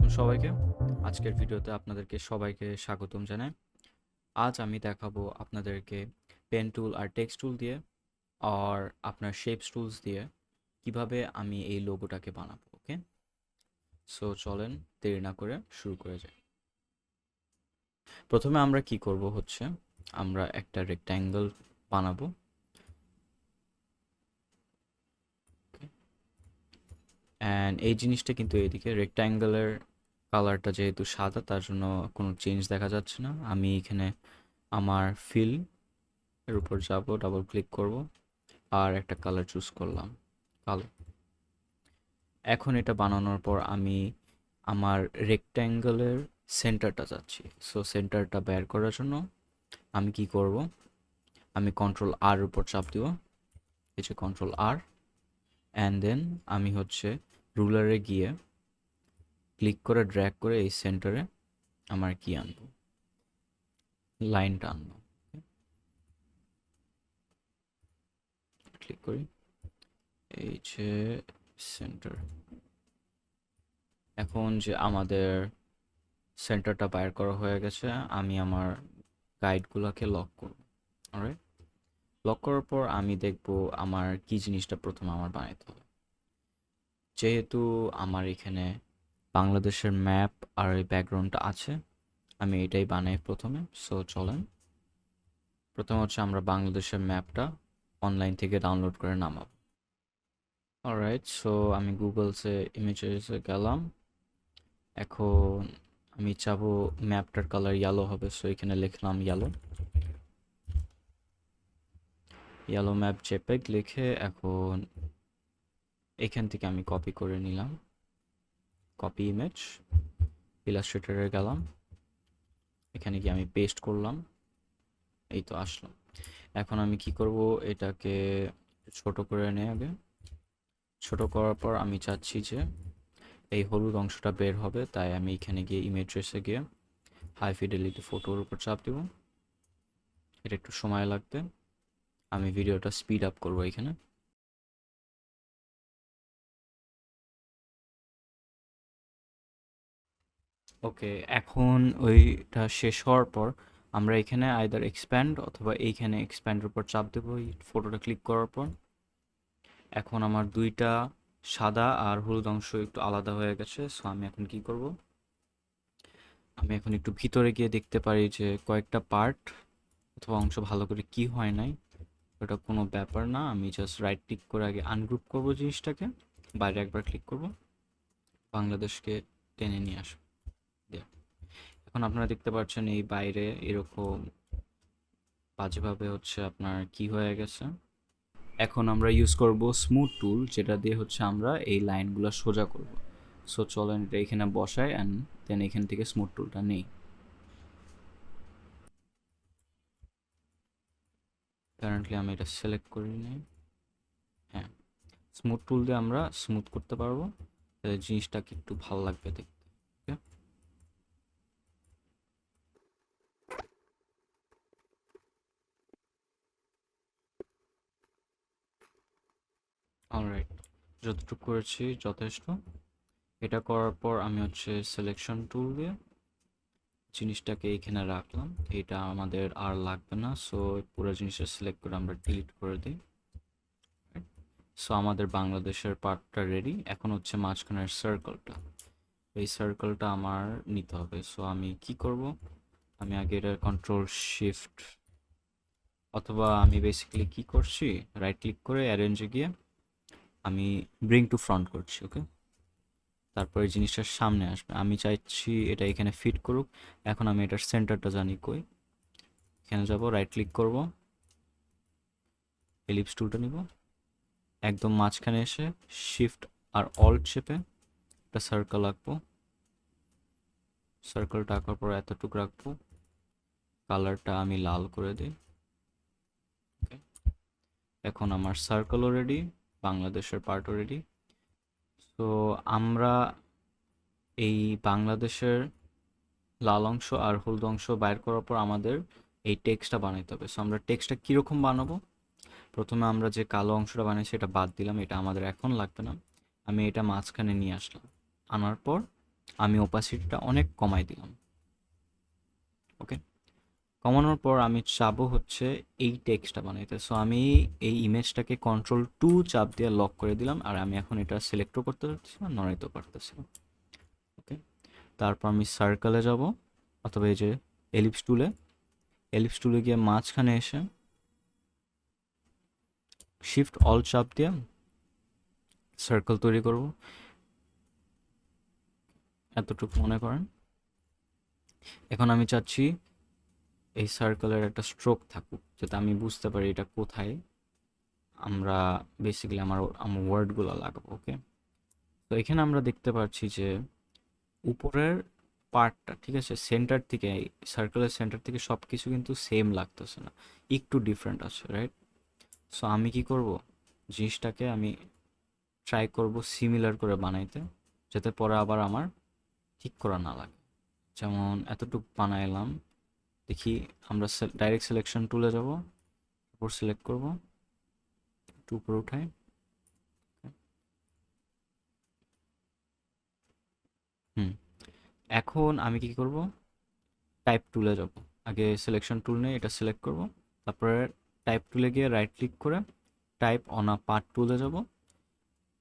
আলাইকুম সবাইকে। আজকের ভিডিওতে আপনাদেরকে সবাইকে স্বাগতম জানাই। আজ আমি দেখাবো আপনাদেরকে পেন টুল আর টেক্সট টুল দিয়ে আর আপনার শেপস টুলস দিয়ে কিভাবে আমি এই লোগোটাকে বানাবো। ওকে, সো চলেন দেরি না করে শুরু করে যাই। প্রথমে আমরা কি করব হচ্ছে আমরা একটা রেক্ট্যাঙ্গেল বানাবো। অ্যান্ড এই জিনিসটা কিন্তু এইদিকে রেক্ট্যাঙ্গেলের কালারটা যেহেতু সাদা তার জন্য কোনো চেঞ্জ দেখা যাচ্ছে না। আমি এখানে আমার ফিল এর উপর যাব, ডাবল ক্লিক করব আর একটা কালার চুজ করলাম, কালো। এখন এটা বানানোর পর আমি আমার রেক্ট্যাঙ্গেলের সেন্টারটা চাচ্ছি। সো সেন্টারটা বের করার জন্য আমি কি করব, আমি কন্ট্রোল আর উপর চাপ দিব, এই যে কন্ট্রোল আর, অ্যান্ড দেন আমি হচ্ছে রুলারে গিয়ে ক্লিক করে ড্র্যাগ করে এই সেন্টারে আমার কি আনবো, লাইনটা আনবো। ক্লিক করি, এই যে সেন্টার। এখন যে আমাদের সেন্টারটা বাইর করা হয়ে গেছে, আমি আমার গাইডগুলোকে লক করব। অলরাইট, লক করার পর আমি দেখব আমার কি জিনিসটা প্রথমে আমার বানাইতে হবে। যেহেতু আমার এখানে বাংলাদেশের ম্যাপ আর এই ব্যাকগ্রাউন্ডটা আছে, আমি এটাই বানাই প্রথমে। সো চলেন, প্রথমে হচ্ছে আমরা বাংলাদেশের ম্যাপটা অনলাইন থেকে ডাউনলোড করে নামাবো। অলরাইট, সো আমি গুগলসে ইমেজেসে গেলাম। এখন আমি চাবো ম্যাপটার কালার ইয়েলো হবে, সো এখানে লিখলাম ইয়েলো, ইয়েলো ম্যাপ জেপেগ লিখে এখন এখান থেকে আমি কপি করে নিলাম, কপি ইমেজ, ইলাস্ট্রেটরে গেলাম, এখানে গিয়ে আমি পেস্ট করলাম, এই তো আসলাম। এখন আমি কি করব, এটাকে ছোট করে নিয়ে আগে, ছোট করার পর আমি চাচ্ছি যে এই হলুদ অংশটা বের হবে, তাই আমি এখানে গিয়ে ইমেজ ট্রেসে গিয়ে হাই ফিডেলিটি ফটোর উপর চাপ দিব। এটা একটু সময় লাগবে, আমি ভিডিওটা স্পিড আপ করবো এখানে। ওকে, এখন ওইটা শেষ হওয়ার পর আমরা এখানে আইদার এক্সপ্যান্ড অথবা এইখানে এক্সপ্যান্ডের উপর চাপ দেবো এই ফটোটা ক্লিক করার পর। এখন আমার দুইটা সাদা আর হলুদ অংশ একটু আলাদা হয়ে গেছে। সো আমি এখন কি করব, আমি এখন একটু ভিতরে গিয়ে দেখতে পারি যে কয়েকটা পার্ট অথবা অংশ ভালো করে কি হয় নাই। ওটা কোনো ব্যাপার না, আমি জাস্ট রাইট ক্লিক করে আগে আনগ্রুপ করব জিনিসটাকে, বাইরে একবার ক্লিক করব, বাংলাদেশকে টেনে নিয়ে আসবো। এখন আপনারা দেখতে পাচ্ছেন এই বাইরে এরকম বাজেভাবে হচ্ছে আপনার কি হয়ে গেছে। এখন আমরা ইউজ করব স্মুথ টুল, যেটা দিয়ে হচ্ছে আমরা এই লাইনগুলো সোজা করব। সো চলেন এটা এখানে বসাই অ্যান্ড দেন এখান থেকে স্মুথ টুলটা নেই। কারেন্টলি আমি এটা সিলেক্ট করি নাই। হ্যাঁ, স্মুথ টুল দিয়ে আমরা স্মুথ করতে পারবো, তাহলে জিনিসটাকে একটু ভালো লাগবে দেখতে। ওকে, অলরাইট, যতটুকু করেছি যথেষ্ট। এটা করার পর আমি হচ্ছে সিলেকশন টুল দিয়ে জিনিসটাকে এইখানে রাখলাম, এটা আমাদের আর লাগবে না। সো পুরো জিনিসটা সিলেক্ট করে আমরা ডিলিট করে দিই। সো আমাদের বাংলাদেশের পার্টটা রেডি। এখন হচ্ছে মাঝখানের সার্কেলটা, এই সার্কেলটা আমার নিতে হবে। সো আমি কি করব, আমি আগে এটা কন্ট্রোল শিফট অথবা আমি বেসিক্যালি কি করছি, রাইট ক্লিক করে অ্যারেঞ্জে গিয়ে আমি ব্রিং টু ফ্রন্ট করছি। ওকে, তারপরে জিনিসটার সামনে আসবে, আমি চাইছি এটা এখানে ফিট করুক। এখন আমি এটার সেন্টারটা জানি কই, এখানে যাব, রাইট ক্লিক করব, এলিপস টুলটা নিব, একদম মাঝখানে এসে শিফট আর অল্ট চেপে একটা সার্কেল আঁকবো। সার্কেলটা আঁকার পর এতটুকু রাখবো, কালারটা আমি লাল করে দিই। এখন আমার সার্কেলও রেডি, বাংলাদেশের পার্টও রেডি। তো আমরা এই বাংলাদেশের লাল অংশ আর হলুদ অংশ বাইর করার পর আমাদের এই টেক্সটটা বানাইতে হবে। সো আমরা টেক্সটটা কীরকম বানাবো, প্রথমে আমরা যে কালো অংশটা বানিয়েছি এটা বাদ দিলাম, এটা আমাদের এখন লাগবে না। আমি এটা মাঝখানে নিয়ে আসলাম, আনার পর আমি ওপাসিটিটা অনেক কমাই দিলাম। ওকে, কমানোর পর আমি চাবো হচ্ছে এই টেক্সটটা বানাইতে। সো আমি এই ইমেজটাকে Ctrl+2 চাপ দিয়ে লক করে দিলাম, আর আমি এখন এটা সিলেক্টও করতে পারতেছি না, নড়াইতেও পারতেছি না। ওকে, তারপর আমি সার্কেলে যাব, অথবা এই যে এলিপস টুলে গিয়ে মাঝখানে এসে শিফট অল চাপ দিয়ে সার্কেল তৈরি করব, এতটুকু মনে করেন। এখন আমি চাচ্ছি এই সার্কেলের একটা স্ট্রোক থাকুক, যাতে আমি বুঝতে পারি এটা কোথায় আমরা বেসিক্যালি আমার আমার ওয়ার্ডগুলো লাগাবো। ওকে, তো এখানে আমরা দেখতে পাচ্ছি যে উপরের পার্টটা, ঠিক আছে, সেন্টার থেকে, সার্কেলের সেন্টার থেকে সব কিছু কিন্তু সেম লাগতেছে না, একটু ডিফারেন্ট আছে, রাইট? সো আমি কি করব, জিনিসটাকে আমি ট্রাই করব সিমিলার করে বানাইতে, যাতে পরে আবার আমার ঠিক করা না লাগে। যেমন এতটুকু বানাইলাম, দেখি আমরা ডাইরেক্ট সিলেকশন টুলে যাব, উপর সিলেক্ট করব, একটু উপরে উঠাই। হুম, এখন আমি কি করব, টাইপ টুলে যাব। আগে সিলেকশন টুল নিয়ে এটা সিলেক্ট করব, তারপরে টাইপ টুলে গিয়ে রাইট ক্লিক করে টাইপ অন আ পার্ট টুলে যাব,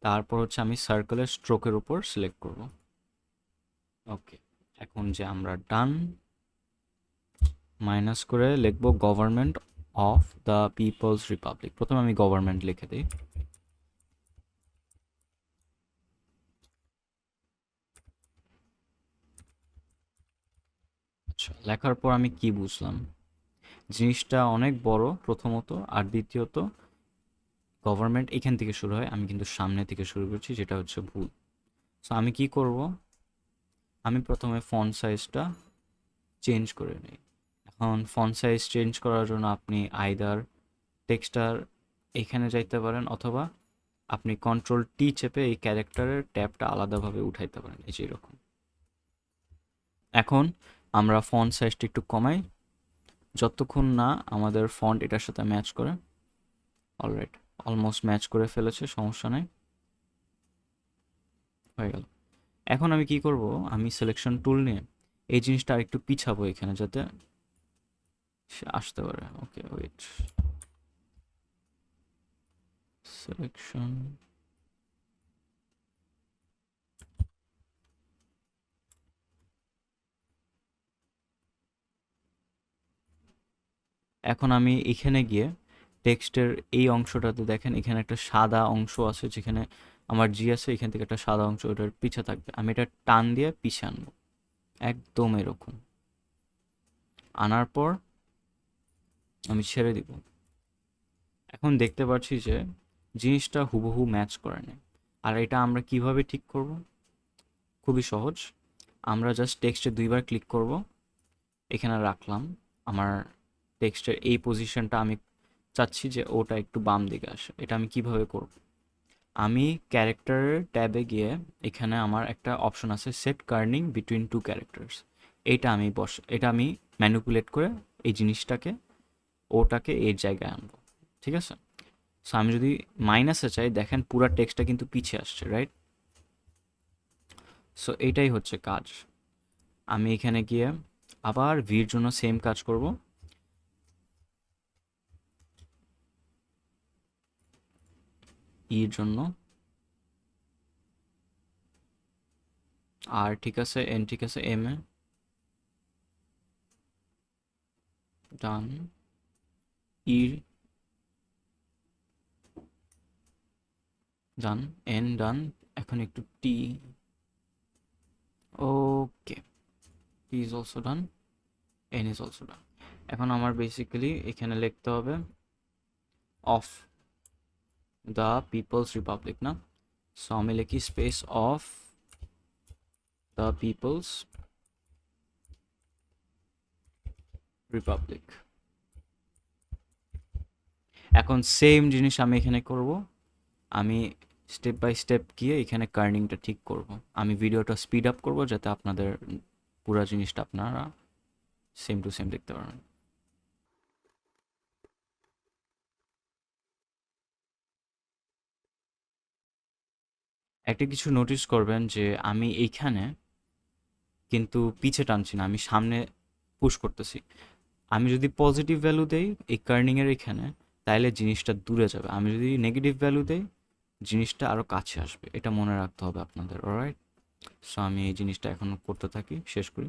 তারপর হচ্ছে আমি সার্কেলের স্ট্রোকের উপর সিলেক্ট করব। ওকে, এখন যে আমরা ডান, মাইনাস করে লিখব government of the people's republic. প্রথমে আমি গভর্নমেন্ট লিখে দিই। আচ্ছা, লেখার পর আমি কি বুঝলাম, জিনিসটা অনেক বড় প্রথমত, আর দ্বিতীয়ত গভর্নমেন্ট এখান থেকে শুরু হয়, আমি কিন্তু সামনে থেকে শুরু করছি, যেটা হচ্ছে ভুল। সো আমি কি করব, আমি প্রথমে ফন্ট সাইজটা চেঞ্জ করে নিই। এখন ফন্ট সাইজ চেঞ্জ করার জন্য আপনি আইদার টেক্সটার এখানে যাইতে পারেন, অথবা আপনি Ctrl+T চেপে এই ক্যারেক্টারের ট্যাবটা আলাদাভাবে উঠাইতে পারেন, এই যে এরকম। এখন আমরা ফন্ট সাইজটা একটু কমাই, যতক্ষণ না আমাদের ফন্ট এটার সাথে ম্যাচ করে। অলরাইট, অলমোস্ট ম্যাচ করে ফেলেছে, সমস্যা নেই, হয়ে গেল। এখন আমি কি করব, আমি সিলেকশন টুল নিয়ে এই জিনিসটা আরেকটু পিছাবো এখানে, যাতে সে আসতে পারে। ওকে, ওয়েট, সিলেকশন, এখন আমি এখানে গিয়ে টেক্সটের এই অংশটাতে দেখেন, এখানে একটা সাদা অংশ আছে, যেখানে আমার জি আছে, এখান থেকে একটা সাদা অংশ ওটার পিছে থাকবে, আমি এটা টান দিয়ে পিছে আনবো, একদম এরকম আনার পর আমি ছেড়ে দিব। এখন দেখতে পাচ্ছি যে জিনিসটা হুবহু ম্যাচ করে না। আর এটা আমরা কিভাবে ঠিক করব, খুবই সহজ। আমরা জাস্ট টেক্সটে দুইবার ক্লিক করব, এখানে রাখলাম। আমার টেক্সটের এই পজিশনটা আমি চাচ্ছি যে ওটা একটু বাম দিকে আসে। এটা আমি কিভাবে করব, আমি ক্যারেক্টার ট্যাবে গিয়ে এখানে আমার একটা অপশন আছে, সেট কার্নিং বিটুইন টু ক্যারেক্টার্স। এটা আমি ম্যানিপুলেট করে এই জিনিসটাকে, ওটাকে এই জায়গায় আনবো, ঠিক আছে? সো আমি যদি মাইনাসে চাই, দেখেন পুরা টেক্সটটা কিন্তু পিছিয়ে আসছে, রাইট? সো এইটাই হচ্ছে কাজ। আমি এখানে গিয়ে আবার ভির জন্য সেম কাজ করব, ইর জন্য, আর ঠিক আছে, এন ঠিক আছে, এম এ ডান, ইর ডান, এন ডান, এখন একটু T. Okay, T is also done, N is also done. এখন আমার বেসিক্যালি এখানে লিখতে হবে অফ দ্য পিপলস রিপাবলিক, না? সো আমি লিখি space of the people's republic. এখন সেম জিনিস আমি এখানে করব, আমি স্টেপ বাই স্টেপ গিয়ে এখানে কার্নিংটা ঠিক করব। আমি ভিডিওটা স্পিড আপ করব, যাতে আপনাদের পুরো জিনিসটা আপনারা সেম টু সেম দেখতে পারেন। একটা কিছু নোটিস করবেন যে আমি এইখানে কিন্তু পিছে টানছি না, আমি সামনে পুশ করতেছি। আমি যদি পজিটিভ ভ্যালু দেই এই কার্নিংয়ের এখানে, তাহলে জিনিসটা দূরে যাবে। আমি যদি নেগেটিভ ভ্যালু দেই, জিনিসটা আরও কাছে আসবে। এটা মনে রাখতে হবে আপনাদের, অলরাইট? সো আমি এই জিনিসটা এখন করতে থাকি, শেষ করি।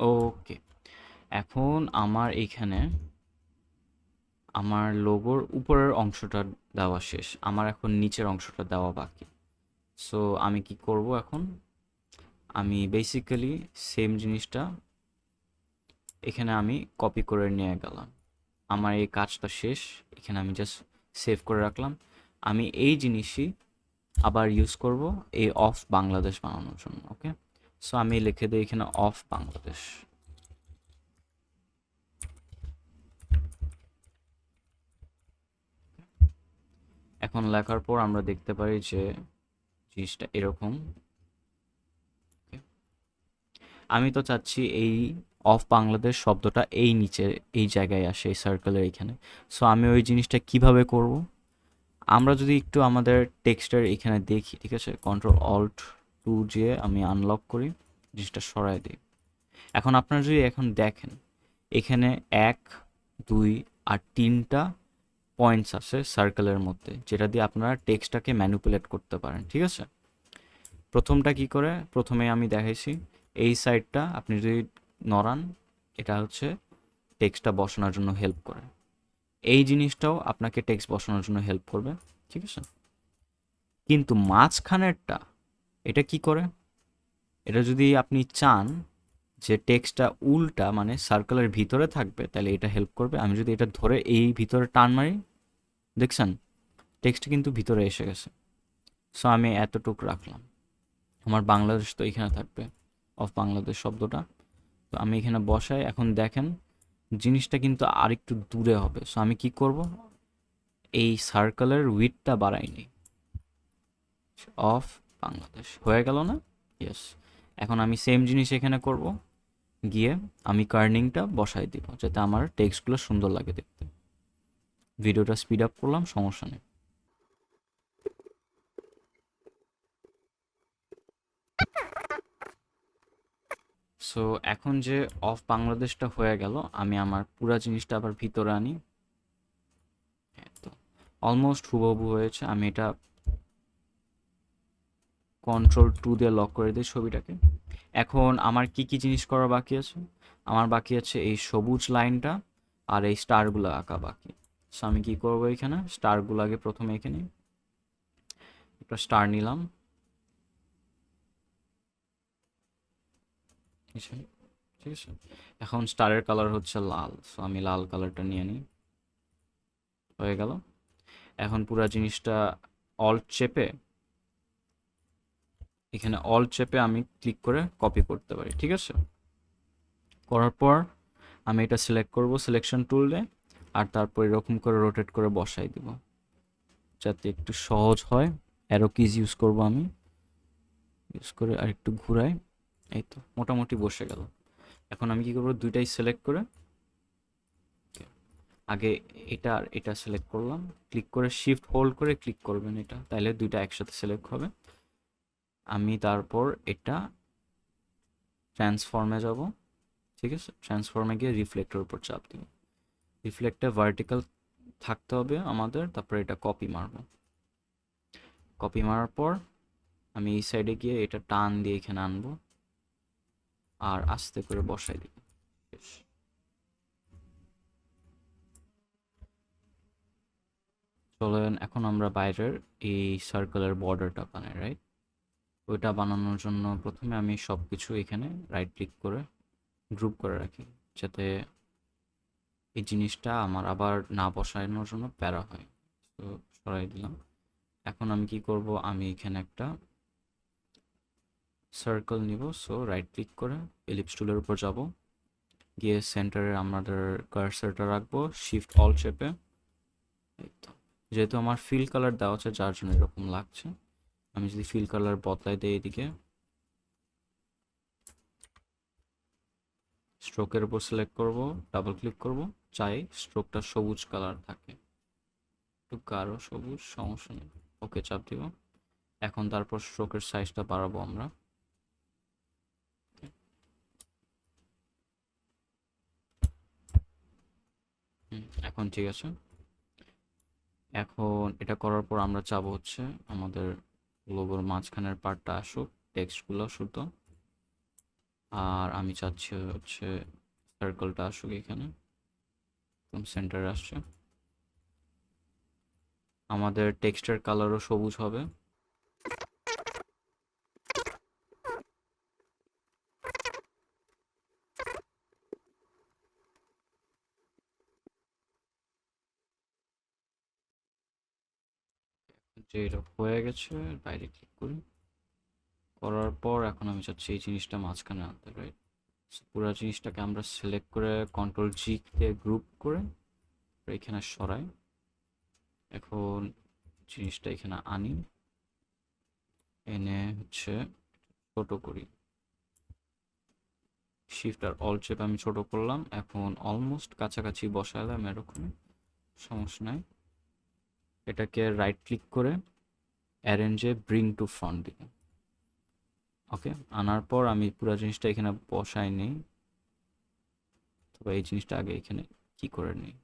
ওকে, এখন আমার এইখানে আমার লোগোর উপরের অংশটা দেওয়া শেষ, আমার এখন নিচের অংশটা দেওয়া বাকি। সো আমি কি করব এখন, আমি বেসিক্যালি সেম জিনিসটা এখানে আমি কপি করে নিয়ে গেলাম। আমার এই কাজটা শেষ, এখানে আমি জাস্ট সেভ করে রাখলাম। আমি এই জিনিসই আবার ইউজ করব এই অফ বাংলাদেশ বানানোর জন্য। ওকে, সো আমি লিখে দিই এখানে অফ বাংলাদেশ। এখন লেখার পর আমরা দেখতে পারি যে জিনিসটা এরকম। আমি তো চাচ্ছি এই অফ বাংলাদেশ শব্দটা এই নিচে এই জায়গায় আসে, এই সার্কেলের এইখানে। সো আমি ওই জিনিসটা কিভাবে করব, আমরা যদি একটু আমাদের টেক্সটের এখানে দেখি, ঠিক আছে, কন্ট্রোল অল্ট টু দিয়ে আমি আনলক করি, জিনিসটা সরাই দিই। এখন আপনারা যদি এখন দেখেন এখানে 1, 2 আর 3টা পয়েন্টস আছে সার্কেলের মধ্যে, যেটা দিয়ে আপনারা টেক্সটটাকে ম্যানিপুলেট করতে পারেন, ঠিক আছে। প্রথমটা কি করে, প্রথমে আমি দেখাইছি এই সাইডটা আপনি যদি নড়ান, এটা হচ্ছে টেক্সটটা বসানোর জন্য হেল্প করে। এই জিনিসটাও আপনাকে টেক্সট বসানোর জন্য হেল্প করবে, ঠিক আছে। কিন্তু মাঝখানেরটা এটা কি করে, এটা যদি আপনি চান যে টেক্সটটা উল্টা মানে সার্কেলের ভিতরে থাকবে, তাহলে এটা হেল্প করবে। আমি যদি এটা ধরে এই ভিতরে টান মারি, দেখছেন টেক্সট কিন্তু ভিতরে এসে গেছে। সো আমি এতটুক রাখলাম, আমার বাংলাদেশ তো এখানে থাকবে, অফ বাংলাদেশ শব্দটা। তো আমি এখানে বসাই, এখন দেখেন জিনিসটা কিন্তু আরেকটু দূরে হবে। সো আমি কি করব, এই সার্কেলের উইডথটা বাড়াই নিই, অফ বাংলাদেশ হয়ে গেল না? ইয়েস। এখন আমি সেম জিনিস এখানে করব, গিয়ে আমি কার্নিংটা বসাই দিব যাতে আমার টেক্সটগুলো সুন্দর লাগে দেখতে। ভিডিওটা স্পিড আপ করলাম, সমস্যা নেই। সো এখন যে অফ বাংলাদেশটা হয়ে গেল, আমি আমার পুরো জিনিসটা আবার ভিতরে আনি। তো অলমোস্ট হুবহু হয়েছে। আমি এটা কন্ট্রোল টু দিয়ে লক করে দিই ছবিটাকে। এখন আমার কি কি জিনিস করা বাকি আছে, আমার বাকি আছে এই সবুজ লাইনটা আর এই স্টারগুলো আঁকা বাকি। সো আমি কি করবো, এখানে স্টারগুলো আগে প্রথমে এখানে একটা স্টার নিলাম, ঠিক আছে। এখন স্টারের কালার হচ্ছে লাল, সো আমি লাল কালারটা নিয়ে নিই, হয়ে গেল। এখন পুরো জিনিসটা অল্ট চেপে, এখানে অল্ট চেপে আমি ক্লিক করে কপি করতে পারি, ঠিক আছে। করার পর আমি এটা সিলেক্ট করব সিলেকশন টুলে, আর তারপর এরকম করে রোটেট করে বসাই দিব যাতে একটু সহজ হয়। অ্যারো কিজ ইউজ করব আমি, ইউজ করে আর একটু ঘুরাই, এই তো মোটামুটি বসে গেল। এখন আমি কি করব, দুইটাই সিলেক্ট করে আগে এটা আর এটা সিলেক্ট করলাম, ক্লিক করে শিফট হোল্ড করে ক্লিক করবেন এটা, তাহলে দুইটা একসাথে সিলেক্ট হবে। আমি তারপর এটা ট্রান্সফর্মে যাব, ঠিক আছে। ট্রান্সফর্মে গিয়ে রিফ্লেক্টের উপর চাপ দিব, রিফ্লেক্টে ভার্টিক্যাল থাকতে হবে আমাদের। তারপর এটা কপি মারব, কপি মারার পর আমি এই সাইডে গিয়ে এটা টান দিয়ে এখানে আনবো আর আস্তে করে বসাই দিব। চলেন এখন আমরা বাইরের এই সার্কেলের বর্ডারটা বানাই, রাইট। ওইটা বানানোর জন্য প্রথমে আমি সব কিছু এখানে রাইট ক্লিক করে গ্রুপ করে রাখি, যাতে এই জিনিসটা আমার আবার না বসানোর জন্য প্যারা হয়। তো সরাই দিলাম। এখন আমি কি করব, আমি এখানে একটা সার্কেল নিব। সো রাইট ক্লিক করে এলিপস টুলের উপর যাব, গিয়ে সেন্টারে আমাদের কার্সারটা রাখবো, শিফট অল চেপে। এই তো, যেহেতু আমার ফিল কালার দেওয়া আছে যার জন্য এরকম লাগছে। আমি যদি ফিল কালার বদলাই দিই, এদিকে স্ট্রোকের উপর সিলেক্ট করব, ডাবল ক্লিক করব, চাই স্ট্রোকটা সবুজ কালার থাকে, একটু গাঢ় সবুজ, সমস্যা নেই। ওকে চাপ দিব। এখন তারপর স্ট্রোকের সাইজটা বাড়াবো আমরা। এখন ঠিক আছে। এখন এটা করার পর আমরা চাবো হচ্ছে আমাদের লোগোর মাঝখানের পার্টটা আসুক, টেক্সটগুলো শুধু। আর আমি চাচ্ছি হচ্ছে সার্কেলটা আসুক এখানে, একদম সেন্টারে আসছে। আমাদের টেক্সটের কালারও সবুজ হবে। যে এটা হয়ে গেছে, বাইরে ক্লিক করি। করার পর এখন আমি চাচ্ছি এই জিনিসটা মাঝখানে আনতে, রাইট? পুরো জিনিসটাকে আমরা সিলেক্ট করে কন্ট্রোল জি দিয়ে গ্রুপ করে এখানে সরাই। এখন জিনিসটা এখানে আনি, এনে হচ্ছে ছোট করি। শিফট আর অল চেপে আমি ছোট করলাম। এখন অলমোস্ট কাছাকাছি বসালাম এরকম, সমস্যা নাই। এটাকে রাইট ক্লিক করে অ্যারেঞ্জে ব্রিং টু ফ্রন্ট দিব। ওকে, আনার পর আমি পুরো জিনিসটা এখানে বসাই নেই, তবে এই জিনিসটা আগে এখানে কি করে নিই।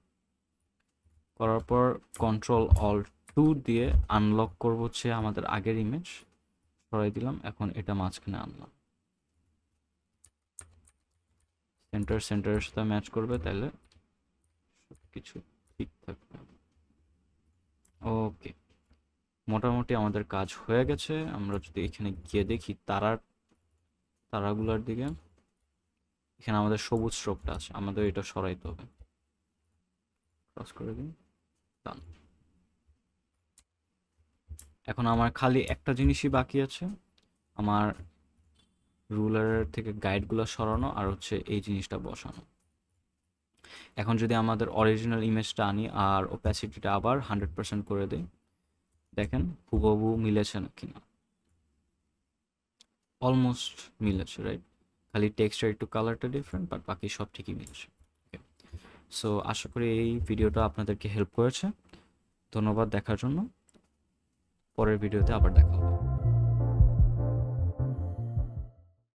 করার পর কন্ট্রোল অল 2 দিয়ে আনলক করবো হচ্ছে আমাদের আগের ইমেজ, সরাই দিলাম। এখন এটা মাঝখানে আনলাম, সেন্টারের সাথে ম্যাচ করবে, তাহলে সবকিছু ঠিক থাকবে। ওকে, মোটামুটি আমাদের কাজ হয়ে গেছে। আমরা যদি এখানে গিয়ে দেখি তারাগুলোর দিকে, এখানে আমাদের সবুজ স্ট্রোকটা আছে, আমাদের এটা সরাইতে হবে। ক্রস করে দিই, ডান। এখন আমার খালি একটা জিনিসই বাকি আছে, আমার রুলারের থেকে গাইডগুলো সরানো আর হচ্ছে এই জিনিসটা বসানো। এখন যদি আমাদের অরিজিনাল ইমেজটা আনি আর ওপ্যাসিটিটা আবার 100% করে দিই, দেখেন হুবহু মিলেছে না কিনা। অলমোস্ট মিলেছে, রাইট? খালি টেক্সটের একটু কালারটা ডিফারেন্ট, বাট বাকি সব ঠিকই মিলেছে। সো আশা করি এই ভিডিওটা আপনাদেরকে হেল্প করেছে। ধন্যবাদ দেখার জন্য। পরের ভিডিওতে আবার দেখা হবে।